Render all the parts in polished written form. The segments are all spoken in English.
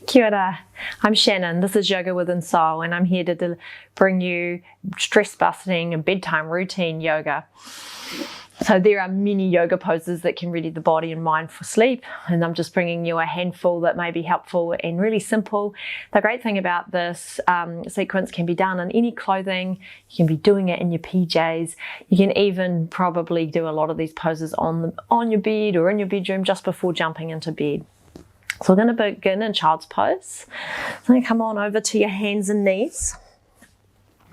Kia ora. I'm Shannon. This is Yoga Within Soul, and I'm here to bring you stress busting and bedtime routine yoga. So there are many yoga poses that can ready the body and mind for sleep, and I'm just bringing you a handful that may be helpful and really simple. The great thing about this sequence can be done in any clothing. You can be doing it in your PJs. You can even probably do a lot of these poses on your bed or in your bedroom just before jumping into bed. So we're going to begin in child's pose. So come on over to your hands and knees.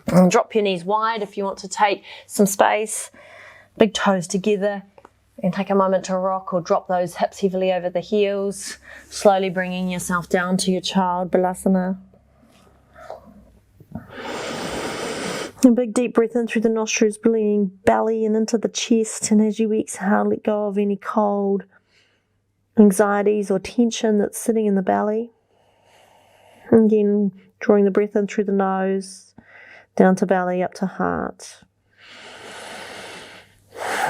And drop your knees wide if you want to take some space. Big toes together, and take a moment to rock or drop those hips heavily over the heels, slowly bringing yourself down to your child balasana. A big deep breath in through the nostrils, bringing belly and into the chest, and as you exhale, let go of any cold, anxieties or tension that's sitting in the belly. And again, drawing the breath in through the nose, down to belly, up to heart.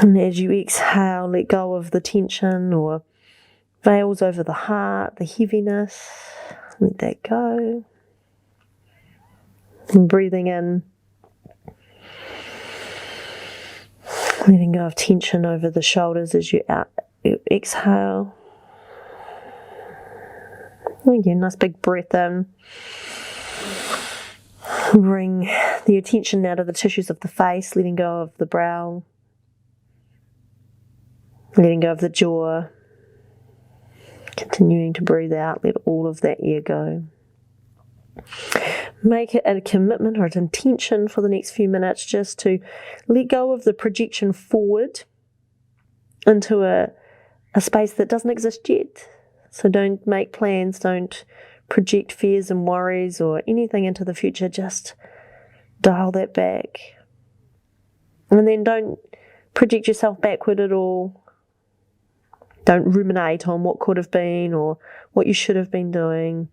And as you exhale, let go of the tension or veils over the heart, the heaviness. Let that go. And breathing in, letting go of tension over the shoulders as you exhale. Again, nice big breath in. Bring the attention now to the tissues of the face, letting go of the brow. Letting go of the jaw, continuing to breathe out, let all of that air go. Make it a commitment or an intention for the next few minutes just to let go of the projection forward into a space that doesn't exist yet. So don't make plans, don't project fears and worries or anything into the future, just dial that back. And then don't project yourself backward at all. Don't ruminate on what could have been or what you should have been doing.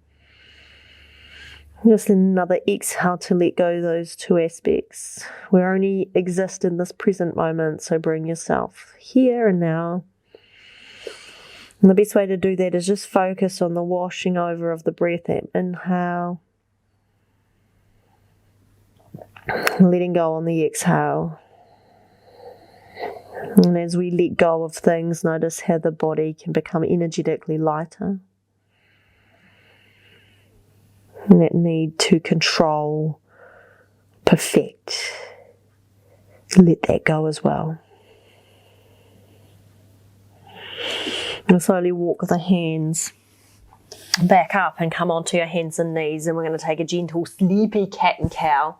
Just another exhale to let go of those two aspects. We only exist in this present moment, so bring yourself here and now. And the best way to do that is just focus on the washing over of the breath. Inhale. Letting go on the exhale. And as we let go of things, notice how the body can become energetically lighter. And that need to control, perfect, let that go as well. And slowly walk the hands back up and come onto your hands and knees, and we're going to take a gentle sleepy cat and cow.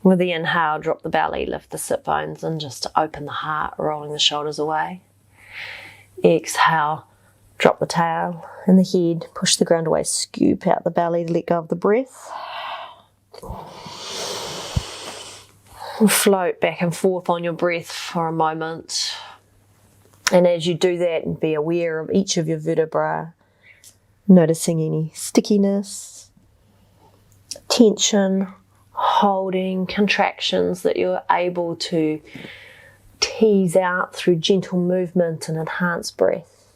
With the inhale, drop the belly, lift the sit bones, and just open the heart, rolling the shoulders away. Exhale, drop the tail and the head, push the ground away, scoop out the belly to let go of the breath. Float back and forth on your breath for a moment. And as you do that, be aware of each of your vertebrae, noticing any stickiness, tension, holding, contractions that you're able to tease out through gentle movement and enhanced breath.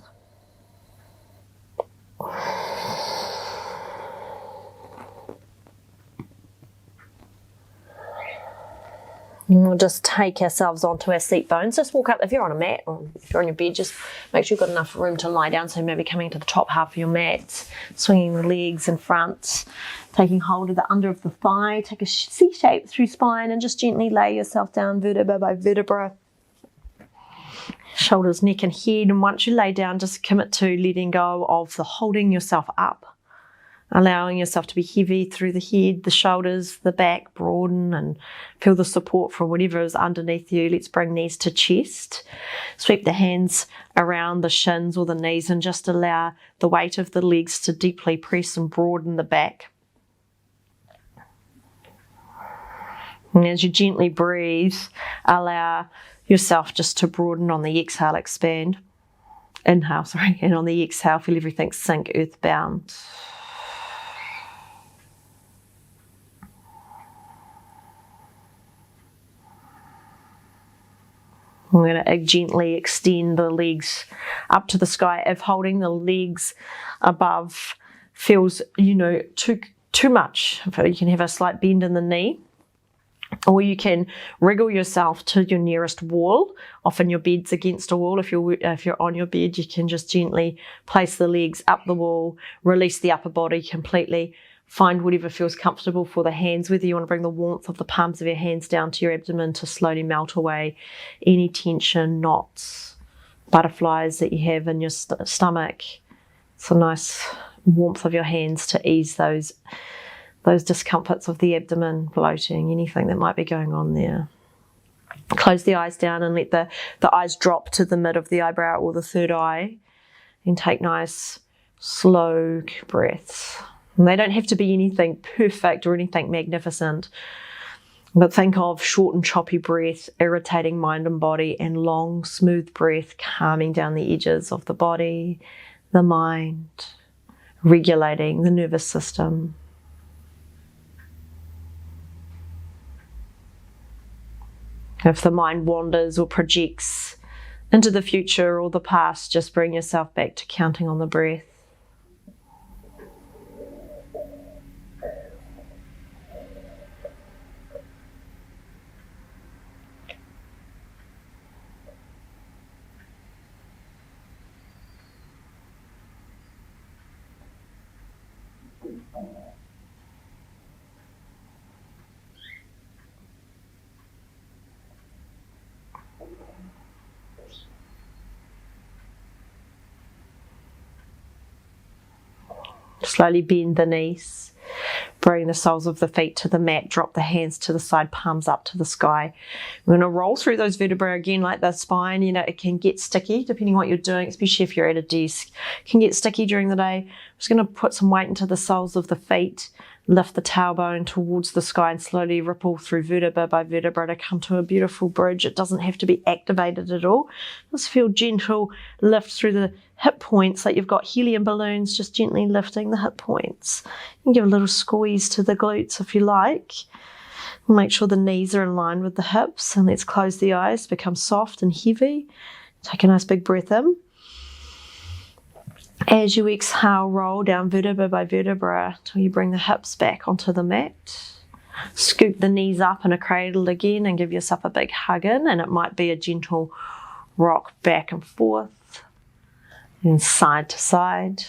And we'll just take ourselves onto our seat bones. Just walk up, if you're on a mat or if you're on your bed, just make sure you've got enough room to lie down. So maybe coming to the top half of your mat, swinging the legs in front, taking hold of the under of the thigh, take a C shape through spine and just gently lay yourself down vertebra by vertebra. Shoulders, neck and head. And once you lay down, just commit to letting go of the holding yourself up. Allowing yourself to be heavy through the head, the shoulders, the back, broaden and feel the support from whatever is underneath you. Let's bring knees to chest. Sweep the hands around the shins or the knees and just allow the weight of the legs to deeply press and broaden the back. And as you gently breathe, allow yourself just to broaden on the exhale, expand. Inhale, and on the exhale, feel everything sink earthbound. I'm going to gently extend the legs up to the sky, if holding the legs above feels, too much. You can have a slight bend in the knee, or you can wriggle yourself to your nearest wall. Often your bed's against a wall. If you're on your bed, you can just gently place the legs up the wall, release the upper body completely. Find whatever feels comfortable for the hands, whether you want to bring the warmth of the palms of your hands down to your abdomen to slowly melt away any tension, knots, butterflies that you have in your stomach. It's a nice warmth of your hands to ease those discomforts of the abdomen, bloating, anything that might be going on there. Close the eyes down and let the eyes drop to the mid of the eyebrow or the third eye, and take nice, slow breaths. And they don't have to be anything perfect or anything magnificent, but think of short and choppy breath, irritating mind and body, and long, smooth breath, calming down the edges of the body, the mind, regulating the nervous system. If the mind wanders or projects into the future or the past, just bring yourself back to counting on the breath. Slowly bend the knees, bring the soles of the feet to the mat, drop the hands to the side, palms up to the sky. We're going to roll through those vertebrae again, like the spine. It can get sticky depending on what you're doing, especially if you're at a desk. It can get sticky during the day. I'm just going to put some weight into the soles of the feet, lift the tailbone towards the sky, and slowly ripple through vertebra by vertebra to come to a beautiful bridge. It doesn't have to be activated at all. Just feel gentle lift through the hip points, like you've got helium balloons, just gently lifting the hip points. You can give a little squeeze to the glutes if you like. Make sure the knees are in line with the hips, and let's close the eyes, become soft and heavy. Take a nice big breath in. As you exhale, roll down vertebra by vertebra till you bring the hips back onto the mat. Scoop the knees up in a cradle again and give yourself a big hug in, and it might be a gentle rock back and forth and side to side.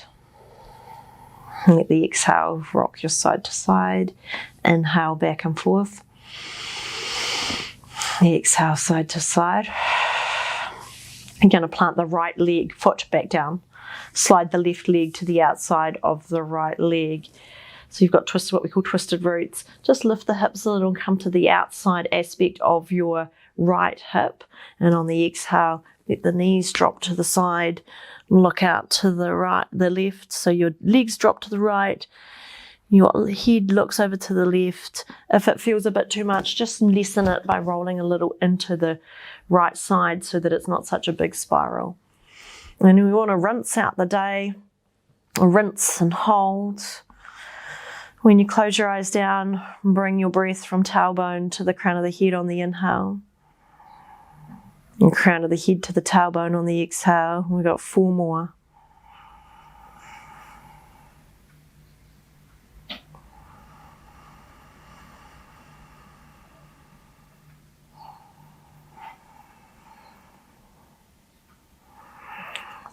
And let the exhale rock your side to side. Inhale back and forth. Exhale side to side. I'm going to plant the right foot back down. Slide the left leg to the outside of the right leg. So you've got what we call twisted roots. Just lift the hips a little and come to the outside aspect of your right hip. And on the exhale, let the knees drop to the side. Look out to the right, the left. So your legs drop to the right. Your head looks over to the left. If it feels a bit too much, just lessen it by rolling a little into the right side so that it's not such a big spiral. And we want to rinse out the day, rinse and hold. When you close your eyes down, bring your breath from tailbone to the crown of the head on the inhale. And crown of the head to the tailbone on the exhale. We've got 4 more.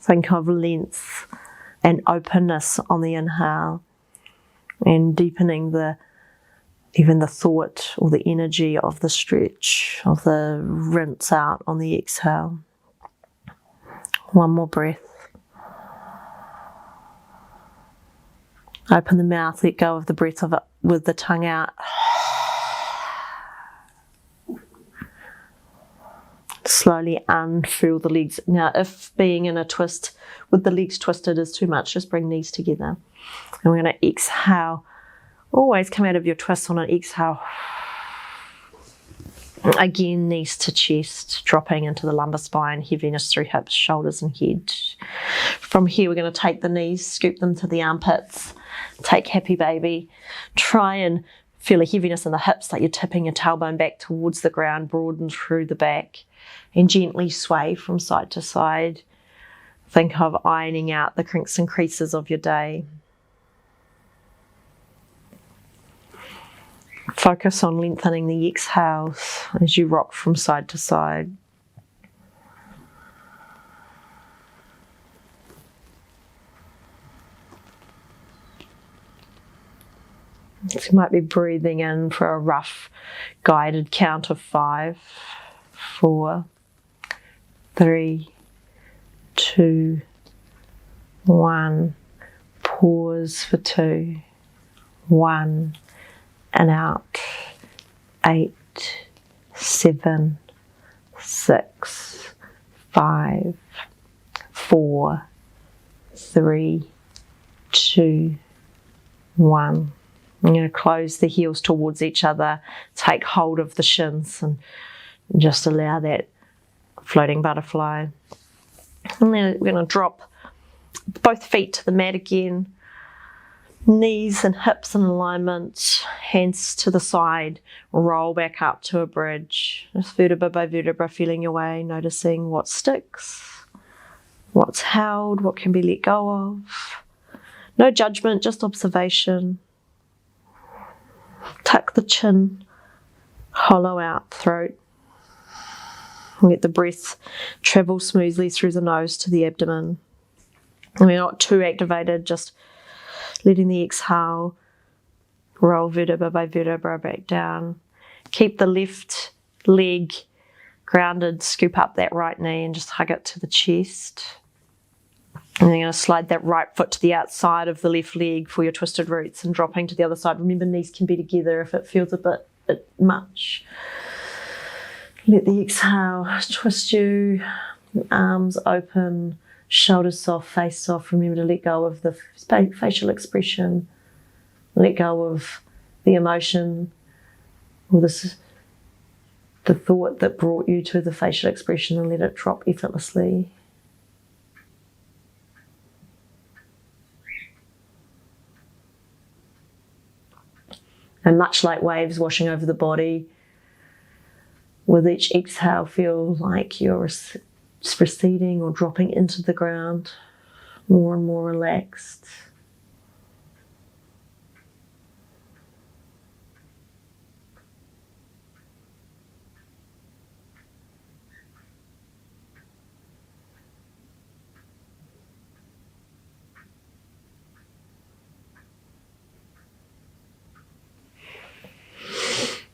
Think of length and openness on the inhale, and deepening even the thought or the energy of the stretch, of the rinse out on the exhale. 1 more breath. Open the mouth, let go of the breath of it with the tongue out. Slowly unfurl the legs. Now, if being in a twist with the legs twisted is too much, just bring knees together. And we're going to exhale. Always come out of your twist on an exhale. Again, knees to chest, dropping into the lumbar spine, heaviness through hips, shoulders and head. From here, we're going to take the knees, scoop them to the armpits, take happy baby. Try and feel a heaviness in the hips, like you're tipping your tailbone back towards the ground, broaden through the back, and gently sway from side to side. Think of ironing out the kinks and creases of your day. Focus on lengthening the exhales as you rock from side to side. So you might be breathing in for a rough guided count of 5, 4, 3, 2, 1. Pause for 2, 1, and out. 8, 7, 6, 5, 4, 3, 2, 1. I'm going to close the heels towards each other, take hold of the shins and just allow that floating butterfly. And then we're going to drop both feet to the mat again, knees and hips in alignment, hands to the side, roll back up to a bridge. Just vertebra by vertebra, feeling your way, noticing what sticks, what's held, what can be let go of. No judgment, just observation. Tuck the chin, hollow out throat. Let the breath travel smoothly through the nose to the abdomen. And we're not too activated, just letting the exhale roll vertebra by vertebra back down. Keep the left leg grounded, scoop up that right knee and just hug it to the chest. And then you're going to slide that right foot to the outside of the left leg for your twisted roots and dropping to the other side. Remember, knees can be together if it feels a bit much. Let the exhale twist you, arms open, shoulders soft, face soft. Remember to let go of the facial expression, let go of the emotion or the thought that brought you to the facial expression, and let it drop effortlessly. And much like waves washing over the body, with each exhale feel like you're receding or dropping into the ground, more and more relaxed.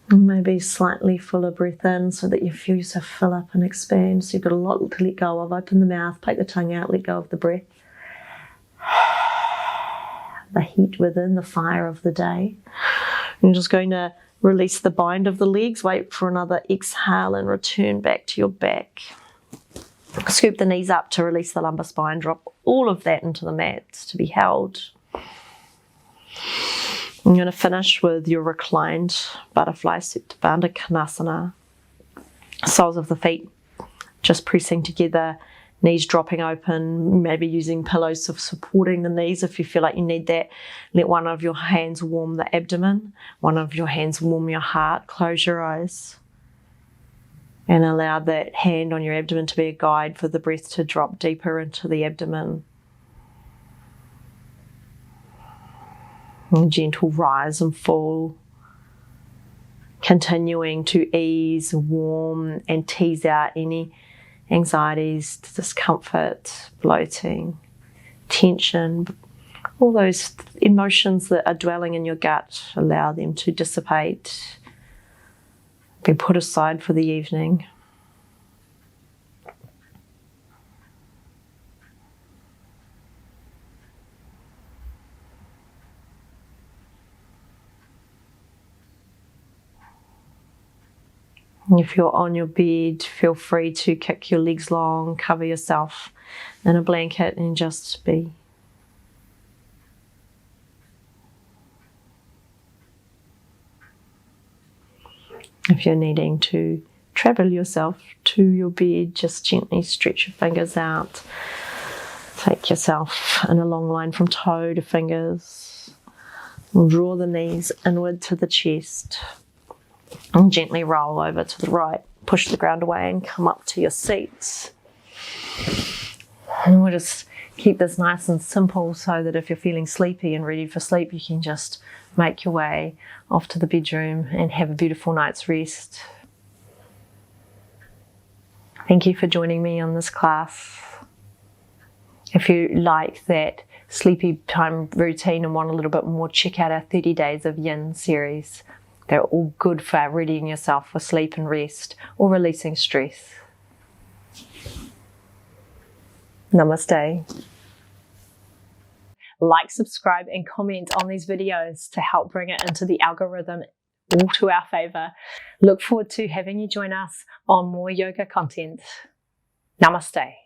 And maybe slightly fuller breath in so that you feel yourself fill up and expand. So you've got a lot to let go of. Open the mouth, take the tongue out, let go of the breath. The heat within, the fire of the day. You're just going to release the bind of the legs, wait for another exhale and return back to your back. Scoop the knees up to release the lumbar spine, drop all of that into the mat to be held. I'm going to finish with your reclined butterfly, Supta Bandha Konasana. Soles of the feet just pressing together, knees dropping open, maybe using pillows of supporting the knees if you feel like you need that. Let one of your hands warm the abdomen, one of your hands warm your heart. Close your eyes and allow that hand on your abdomen to be a guide for the breath to drop deeper into the abdomen. And gentle rise and fall, continuing to ease, warm and tease out any anxieties, discomfort, bloating, tension, all those emotions that are dwelling in your gut. Allow them to dissipate, be put aside for the evening. If you're on your bed, feel free to kick your legs long, cover yourself in a blanket and just be. If you're needing to travel yourself to your bed, just gently stretch your fingers out. Take yourself in a long line from toe to fingers. Draw the knees inward to the chest. And gently roll over to the right. Push the ground away and come up to your seats. And we'll just Keep this nice and simple so that if you're feeling sleepy and ready for sleep, you can just make your way off to the bedroom and have a beautiful night's rest. Thank you for joining me on this class. If you like that sleepy time routine and want a little bit more, check out our 30 Days of Yin series. They're all good for readying yourself for sleep and rest or releasing stress. Namaste. Like, subscribe, and comment on these videos to help bring it into the algorithm all to our favor. Look forward to having you join us on more yoga content. Namaste.